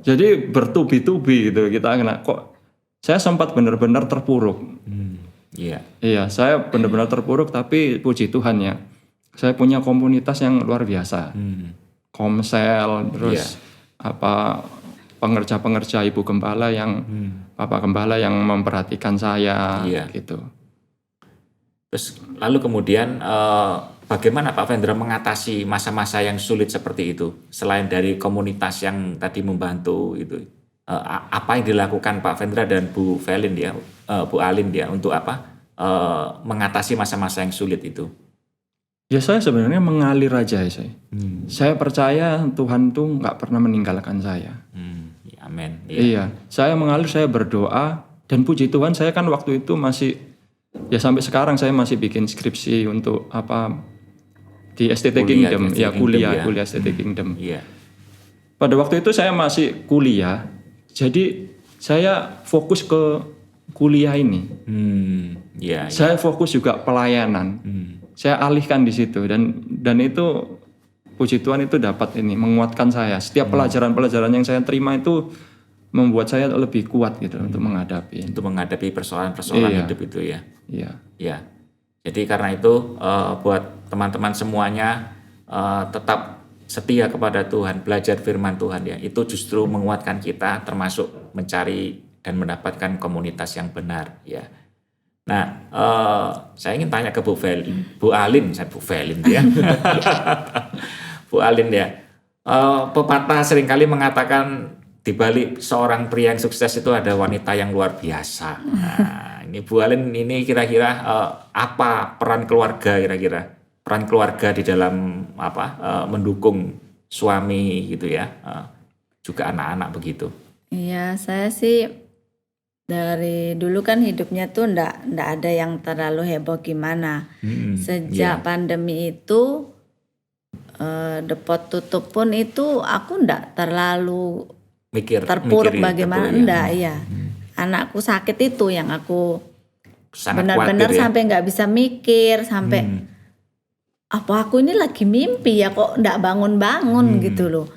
Jadi bertubi-tubi gitu kita kena kok. Saya sempat benar-benar terpuruk. Iya, saya benar-benar terpuruk tapi puji Tuhan ya. Saya punya komunitas yang luar biasa. Komsel, terus pengerja-pengerja ibu gembala yang bapak gembala yang memperhatikan saya gitu. Terus lalu kemudian bagaimana Pak Vendra mengatasi masa-masa yang sulit seperti itu selain dari komunitas yang tadi membantu itu? Apa yang dilakukan Pak Vendra dan Bu Alin untuk mengatasi masa-masa yang sulit itu? Ya saya sebenarnya mengalir aja saya. Saya percaya Tuhan tuh nggak pernah meninggalkan saya. Amin. Iya, saya mengalir, saya berdoa dan puji Tuhan saya kan waktu itu masih sampai sekarang saya masih bikin skripsi untuk di STT Kingdom, kuliah STT Kingdom. Pada waktu itu saya masih kuliah. Jadi saya fokus ke kuliah ini. Saya fokus juga pelayanan. Saya alihkan di situ dan itu puji Tuhan itu dapat menguatkan saya. Setiap pelajaran-pelajaran yang saya terima itu membuat saya lebih kuat gitu untuk menghadapi persoalan-persoalan hidup itu ya. Iya. Jadi karena itu buat teman-teman semuanya tetap setia kepada Tuhan, belajar firman Tuhan ya. Itu justru menguatkan kita termasuk mencari dan mendapatkan komunitas yang benar ya. Nah, saya ingin tanya ke Bu Alin ya. Bu Alin ya. Pepatah seringkali mengatakan di balik seorang pria yang sukses itu ada wanita yang luar biasa. Nah, ini Bu Alin ini kira-kira apa peran keluarga kira-kira peran keluarga di dalam mendukung suami gitu ya, juga anak-anak begitu. Iya, saya sih dari dulu kan hidupnya tuh ndak ada yang terlalu heboh gimana. Sejak pandemi itu depot tutup pun itu aku ndak terlalu terpuruk bagaimana, ndak ya. Anakku sakit itu yang aku benar-benar sampai nggak bisa mikir, sampai apa aku ini lagi mimpi ya kok ndak bangun-bangun gitu loh.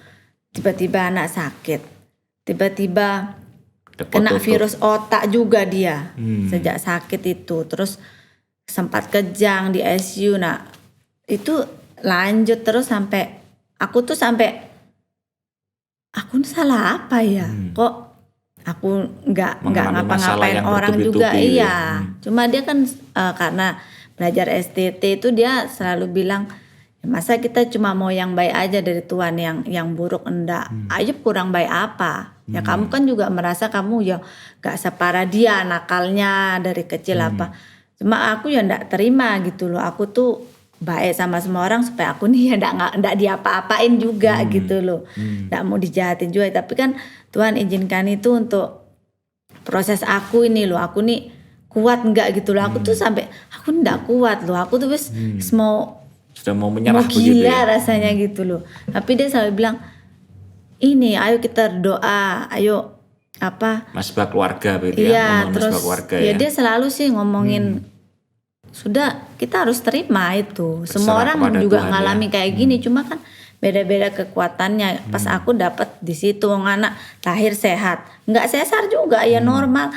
Tiba-tiba anak sakit, tiba-tiba kena virus otak juga dia sejak sakit itu, terus sempat kejang di ICU. Nah itu lanjut terus sampai aku tuh aku salah apa ya, kok aku nggak ngapa-ngapain orang juga. Iya, cuma dia kan karena belajar STT itu dia selalu bilang, masa kita cuma mau yang baik aja dari Tuhan, yang buruk enggak. Ayub kurang baik apa? Ya kamu kan juga merasa kamu ya gak separah dia nakalnya dari kecil apa. Cuma aku ya enggak terima gitu loh. Aku tuh baik sama semua orang supaya aku nih ya enggak diapa-apain juga gitu loh. Enggak mau dijahatin juga. Tapi kan Tuhan izinkan itu untuk proses aku ini loh. Aku nih kuat enggak gitu loh. Aku tuh sampai aku enggak kuat loh. Aku tuh sudah mau menyerah, mau gila rasanya gitu loh. Tapi dia selalu bilang, ini ayo kita doa, ayo masbah keluarga begitu ya, terus keluarga ya dia selalu sih ngomongin sudah kita harus terima itu. Semua orang juga Tuhan ngalami kayak gini, cuma kan beda-beda kekuatannya. Pas aku dapat di situ, anak lahir sehat, nggak sesar juga ya normal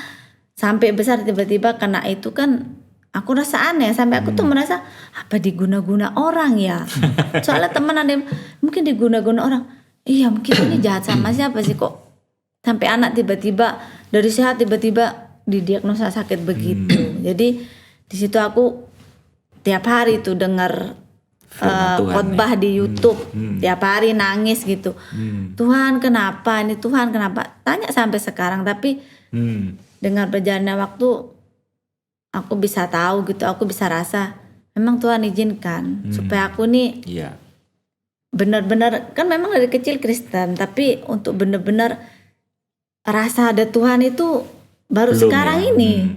sampai besar, tiba-tiba kena itu kan. Aku rasa aneh, sampai aku tuh merasa apa diguna-guna orang ya. Soalnya teman ada yang mungkin diguna-guna orang. Iya mungkin ini jahat sama siapa sih kok sampai anak tiba-tiba dari sehat tiba-tiba didiagnosa sakit begitu. Jadi di situ aku tiap hari tuh dengar khotbah di YouTube, tiap hari nangis gitu. Tuhan kenapa ini, Tuhan kenapa? Tanya sampai sekarang, tapi dengan berjalannya waktu aku bisa tahu gitu, aku bisa rasa memang Tuhan izinkan supaya aku nih benar-benar, kan memang dari kecil Kristen, tapi untuk benar-benar rasa ada Tuhan itu baru belum sekarang ini.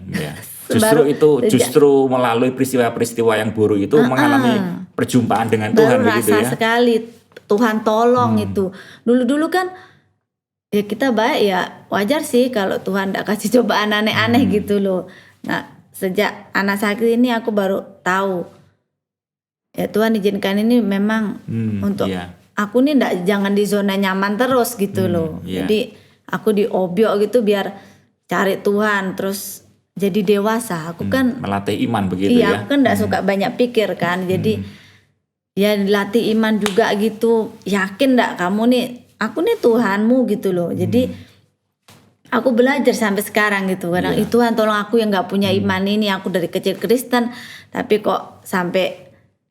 Justru melalui peristiwa-peristiwa yang buruk itu mengalami perjumpaan dengan Tuhan begitu ya. Rasa sekali Tuhan tolong itu. Dulu-dulu kan ya kita baik ya, wajar sih kalau Tuhan enggak kasih cobaan aneh-aneh gitu loh. Nah, sejak anak sakit ini aku baru tahu ya Tuhan izinkan ini memang untuk aku nih jangan di zona nyaman terus gitu loh. Jadi aku diobyok gitu biar cari Tuhan terus jadi dewasa. Aku kan melatih iman begitu ya. Iya, aku kan enggak suka banyak pikir kan. Jadi ya dilatih iman juga gitu. Yakin enggak kamu nih, aku nih Tuhanmu gitu loh. Jadi aku belajar sampai sekarang gitu. Kadang Tuhan tolong aku yang enggak punya iman ini, aku dari kecil Kristen tapi kok sampai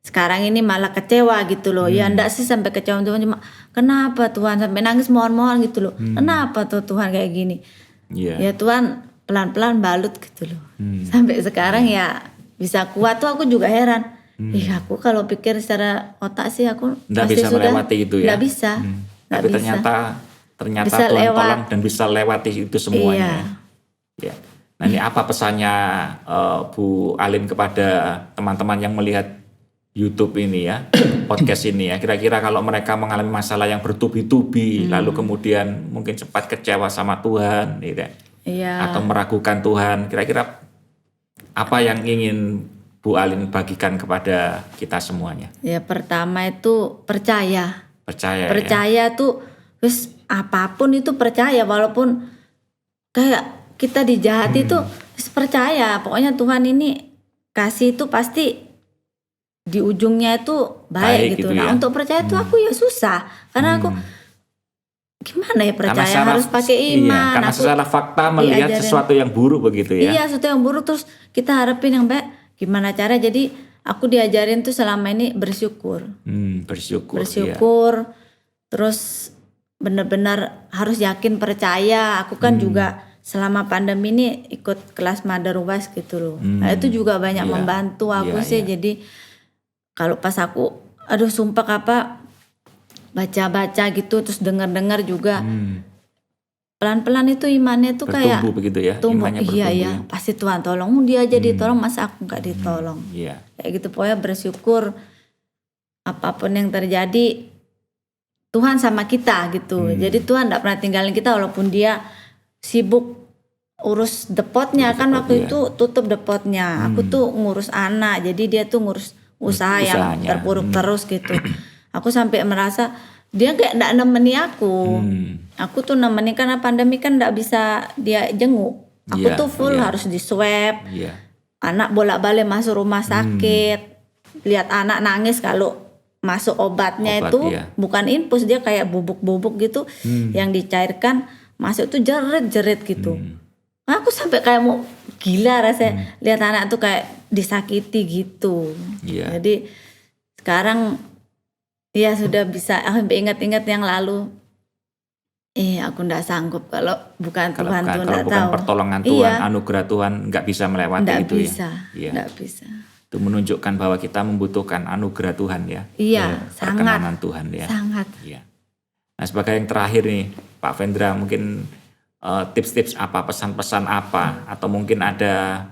sekarang ini malah kecewa gitu loh. Ya enggak sih sampai kecewa, cuma kenapa Tuhan sampai nangis mohon-mohon gitu loh. Kenapa tuh Tuhan kayak gini? Ya Tuhan pelan-pelan balut gitu loh. Sampai sekarang ya bisa kuat tuh aku juga heran. Aku kalau pikir secara otak sih aku enggak bisa melewati itu ya. Enggak bisa. Tapi ternyata bisa Tuhan tolong dan bisa lewati itu semuanya. Ya. Nah ini apa pesannya Bu Alin kepada teman-teman yang melihat YouTube ini ya, podcast ini ya. Kira-kira kalau mereka mengalami masalah yang bertubi-tubi, lalu kemudian mungkin sempat kecewa sama Tuhan, gitu ya, atau meragukan Tuhan, kira-kira apa yang ingin Bu Alin bagikan kepada kita semuanya? Ya pertama itu percaya. Percaya tuh, terus apapun itu percaya, walaupun kayak kita dijahati tuh percaya. Pokoknya Tuhan ini kasih itu pasti di ujungnya itu baik gitu. Nah untuk percaya itu aku ya susah, karena aku gimana ya percaya harus pakai iman. Karena secara fakta melihat sesuatu yang buruk begitu ya. Iya, sesuatu yang buruk terus kita harapin yang baik. Gimana cara? Jadi aku diajarin tuh selama ini bersyukur. Bersyukur. Terus benar-benar harus yakin percaya. Aku kan juga selama pandemi ini ikut kelas Mother Wise gitu loh. Nah itu juga banyak membantu aku sih. Jadi kalau pas aku sumpah baca-baca gitu terus dengar-dengar juga pelan-pelan itu imannya tuh kayak bertumbuh begitu ya, tumbuh. imannya bertumbuh Iya ya. pasti Tuhan tolong, dia aja ditolong, masa aku nggak ditolong. Iya. Kayak gitu, pokoknya bersyukur apapun yang terjadi Tuhan sama kita gitu. Jadi Tuhan nggak pernah tinggalin kita walaupun dia sibuk urus depotnya kan waktu itu tutup depotnya. Aku tuh ngurus anak, jadi dia tuh ngurus usaha yang terpuruk terus gitu. Aku sampai merasa dia kayak nggak nemeni aku. Aku tuh nemeni karena pandemi kan nggak bisa dia jenguk. Aku tuh full harus di swab. Anak bolak-balik masuk rumah sakit. Lihat anak nangis kalau masuk obatnya itu bukan infus, dia kayak bubuk-bubuk gitu yang dicairkan masuk tuh jerit-jerit gitu. Aku sampai kayak mau gila rasanya lihat anak tuh kayak disakiti gitu. Jadi sekarang ya sudah bisa, aku ingat-ingat yang lalu. Aku nggak sanggup kalau bukan Tuhan tuh nggak tahu. Bukan pertolongan Tuhan, anugerah Tuhan nggak bisa melewati nggak itu bisa, ya. Nggak bisa. Itu menunjukkan bahwa kita membutuhkan anugerah Tuhan ya. Sangat. Perkenanan Tuhan ya. Sangat. Iya. Nah sebagai yang terakhir nih Pak Vendra, mungkin tips-tips apa, pesan-pesan apa, atau mungkin ada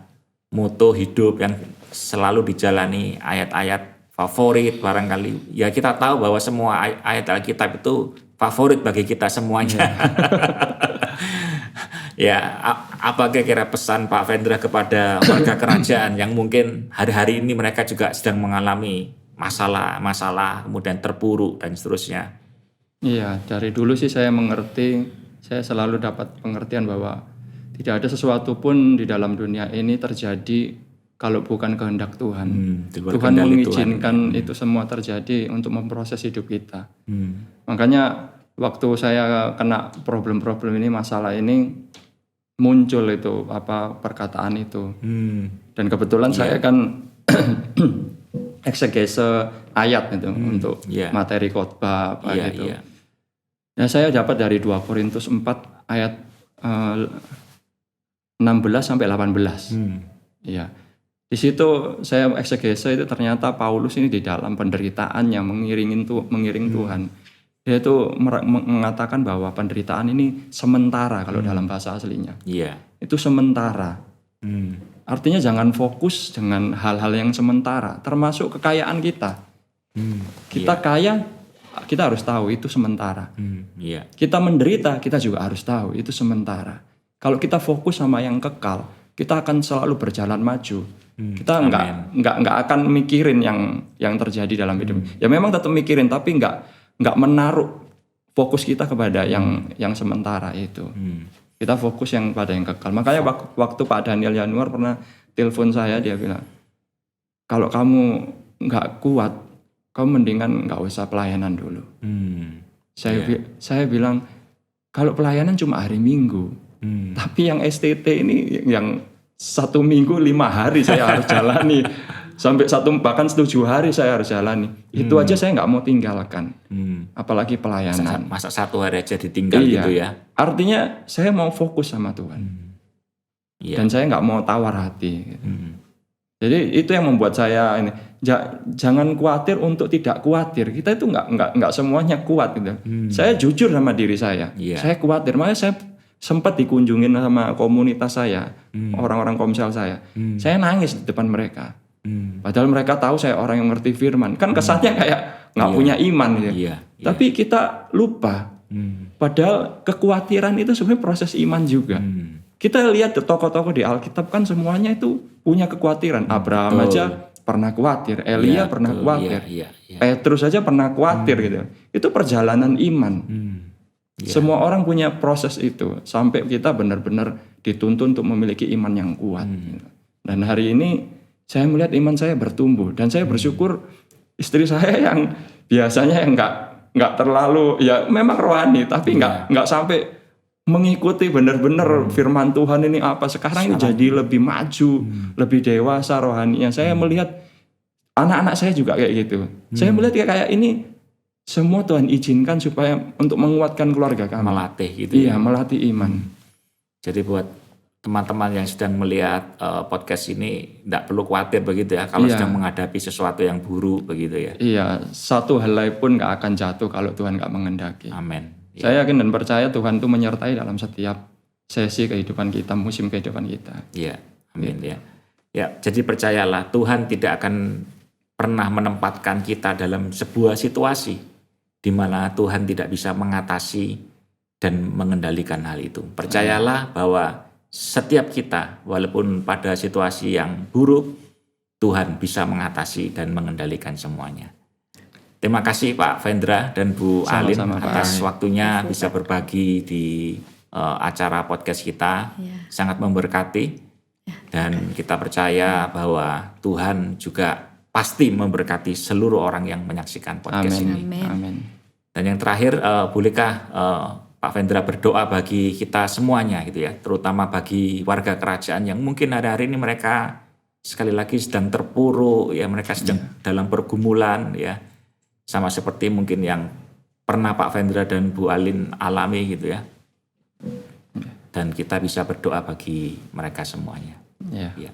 moto hidup yang selalu dijalani, ayat-ayat favorit barangkali. Ya kita tahu bahwa semua ayat Alkitab itu favorit bagi kita semuanya. Ya, apa kira-kira pesan Pak Vendra kepada warga kerajaan yang mungkin hari-hari ini mereka juga sedang mengalami masalah, kemudian terpuruk dan seterusnya? Iya, dari dulu sih saya mengerti, saya selalu dapat pengertian bahwa tidak ada sesuatu pun di dalam dunia ini terjadi kalau bukan kehendak Tuhan. Tuhan mengizinkan itu semua terjadi untuk memproses hidup kita. Makanya waktu saya kena problem-problem ini, masalah ini, muncul itu perkataan itu. Dan kebetulan saya kan eksegese ayat itu untuk materi khotbah gitu. Nah, saya dapat dari 2 Korintus 4 ayat 16 sampai 18. Iya. Di situ saya eksegese itu ternyata Paulus ini di dalam penderitaan yang mengiring Tuhan. Dia itu mengatakan bahwa penderitaan ini sementara kalau dalam bahasa aslinya. Itu sementara. Artinya jangan fokus dengan hal-hal yang sementara, termasuk kekayaan kita. Kita kaya, kita harus tahu itu sementara. Kita menderita, kita juga harus tahu itu sementara. Kalau kita fokus sama yang kekal, kita akan selalu berjalan maju. Kita nggak akan mikirin yang terjadi dalam hidup. Ya memang tetap mikirin, tapi nggak menaruh fokus kita kepada yang sementara itu. Kita fokus yang pada yang kekal. Makanya waktu Pak Daniel Januar pernah telepon saya, dia bilang, kalau kamu nggak kuat, kamu mendingan nggak usah pelayanan dulu. Saya bilang, kalau pelayanan cuma hari Minggu, tapi yang STT ini yang 1 minggu 5 hari saya harus jalani. Sampai bahkan 7 hari saya harus jalani. Itu aja saya nggak mau tinggalkan. Apalagi pelayanan. Masa 1 hari aja ditinggal gitu ya. Artinya saya mau fokus sama Tuhan. Dan saya nggak mau tawar hati. Jadi itu yang membuat saya ini. Jangan khawatir untuk tidak khawatir. Kita itu nggak semuanya kuat gitu. Saya jujur sama diri saya. Saya khawatir. Makanya saya sempat dikunjungin sama komunitas saya, orang-orang komsel saya. Saya nangis di depan mereka. Padahal mereka tahu saya orang yang ngerti firman. Kan kesannya kayak nggak punya iman gitu. Tapi kita lupa. Padahal kekhawatiran itu sebenarnya proses iman juga. Kita lihat tokoh-tokoh di Alkitab kan semuanya itu punya kekhawatiran. Abraham aja pernah khawatir, Elia pernah khawatir, Petrus aja pernah khawatir gitu. Itu perjalanan iman. Semua orang punya proses itu sampai kita benar-benar dituntun untuk memiliki iman yang kuat. Dan hari ini saya melihat iman saya bertumbuh dan saya bersyukur istri saya yang biasanya yang nggak terlalu ya memang rohani tapi nggak sampai mengikuti benar-benar firman Tuhan ini apa sekarang ini jadi lebih maju, lebih dewasa rohaninya. Saya melihat anak-anak saya juga kayak gitu. Saya melihat kayak ini semua Tuhan izinkan supaya untuk menguatkan keluarga kami. Melatih gitu. Iya, melatih iman. Jadi buat teman-teman yang sedang melihat podcast ini tidak perlu khawatir begitu ya kalau Iya. sedang menghadapi sesuatu yang buruk begitu ya. Iya, satu helai pun nggak akan jatuh kalau Tuhan nggak mengendaki. Amin. Ya. Saya yakin dan percaya Tuhan itu menyertai dalam setiap sesi kehidupan kita, musim kehidupan kita. Iya, amin ya. Ya, jadi percayalah Tuhan tidak akan pernah menempatkan kita dalam sebuah situasi di mana Tuhan tidak bisa mengatasi dan mengendalikan hal itu. Percayalah bahwa setiap kita, walaupun pada situasi yang buruk, Tuhan bisa mengatasi dan mengendalikan semuanya. Terima kasih Pak Vendra dan Bu Alin Sama-sama, Pak. atas waktunya bisa berbagi di acara podcast kita. Iya. Sangat memberkati. Dan kita percaya bahwa Tuhan juga pasti memberkati seluruh orang yang menyaksikan podcast Amin. ini. Amin. Amin. Dan yang terakhir, bolehkah Pak Vendra berdoa bagi kita semuanya gitu ya, terutama bagi warga kerajaan yang mungkin hari-hari ini mereka sekali lagi sedang terpuruk ya, mereka sedang dalam pergumulan ya, sama seperti mungkin yang pernah Pak Vendra dan Bu Alin alami gitu ya. Dan kita bisa berdoa bagi mereka semuanya. Ya. Ya.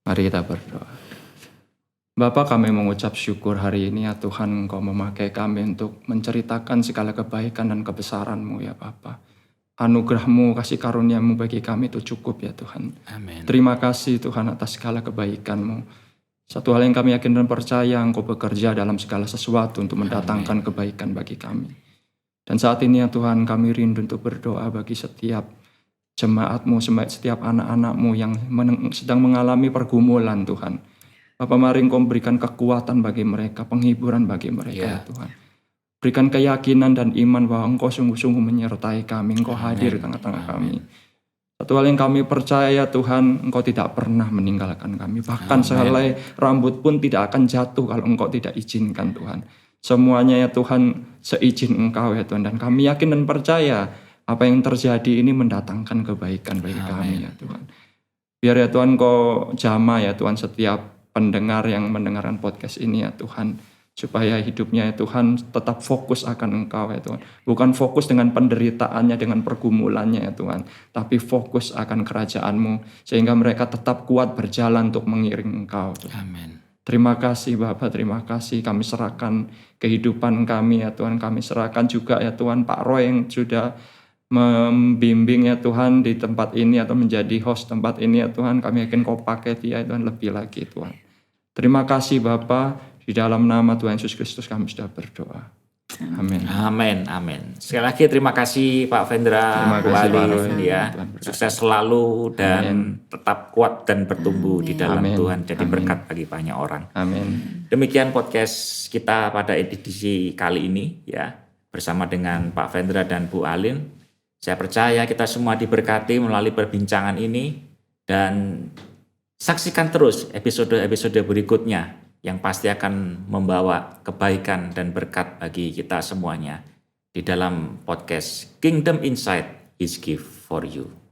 Mari kita berdoa. Bapa, kami mengucap syukur hari ini ya Tuhan, Engkau memakai kami untuk menceritakan segala kebaikan dan kebesaran-Mu ya Bapa. Anugerah-Mu, kasih karunia-Mu bagi kami itu cukup ya Tuhan. Amin. Terima kasih Tuhan atas segala kebaikan-Mu. Satu hal yang kami yakin dan percaya, Engkau bekerja dalam segala sesuatu untuk mendatangkan kebaikan bagi kami. Dan saat ini ya Tuhan, kami rindu untuk berdoa bagi setiap jemaat-Mu, setiap anak-anak-Mu yang sedang mengalami pergumulan Tuhan. Bapak, mari Engkau berikan kekuatan bagi mereka, penghiburan bagi mereka ya Tuhan. Berikan keyakinan dan iman bahwa Engkau sungguh-sungguh menyertai kami, Engkau hadir di tengah-tengah kami. Satu hal yang kami percaya Tuhan, Engkau tidak pernah meninggalkan kami. Bahkan sehelai rambut pun tidak akan jatuh kalau Engkau tidak izinkan Tuhan. Semuanya ya Tuhan seizin Engkau ya Tuhan. Dan kami yakin dan percaya apa yang terjadi ini mendatangkan kebaikan bagi kami ya Tuhan. Biar ya Tuhan Engkau jamah ya Tuhan setiap pendengar yang mendengarkan podcast ini ya Tuhan. Supaya hidupnya ya Tuhan tetap fokus akan Engkau ya Tuhan. Bukan fokus dengan penderitaannya, dengan pergumulannya ya Tuhan. Tapi fokus akan kerajaan-Mu. Sehingga mereka tetap kuat berjalan untuk mengiring Engkau Tuhan. Amin. Terima kasih Bapak, terima kasih. Kami serahkan kehidupan kami ya Tuhan. Kami serahkan juga ya Tuhan Pak Roy yang sudah membimbing ya Tuhan di tempat ini atau menjadi host tempat ini ya Tuhan. Kami yakin Kau pakai dia ya Tuhan lebih lagi Tuhan. Terima kasih Bapak. Di dalam nama Tuhan Yesus Kristus kami sudah berdoa. Amin. Amin, amin. Sekali lagi terima kasih Pak Vendra, Terima Bu kasih, Pak Alin, Roy. ya. Tuhan berkati. Sukses selalu dan tetap kuat dan bertumbuh di dalam Amin. Tuhan. Jadi Amin. berkat bagi banyak orang. Amin. Demikian podcast kita pada edisi kali ini ya, bersama dengan Pak Vendra dan Bu Alin. Saya percaya kita semua diberkati melalui perbincangan ini dan saksikan terus episode-episode berikutnya yang pasti akan membawa kebaikan dan berkat bagi kita semuanya di dalam podcast Kingdom Insight is Gift for You.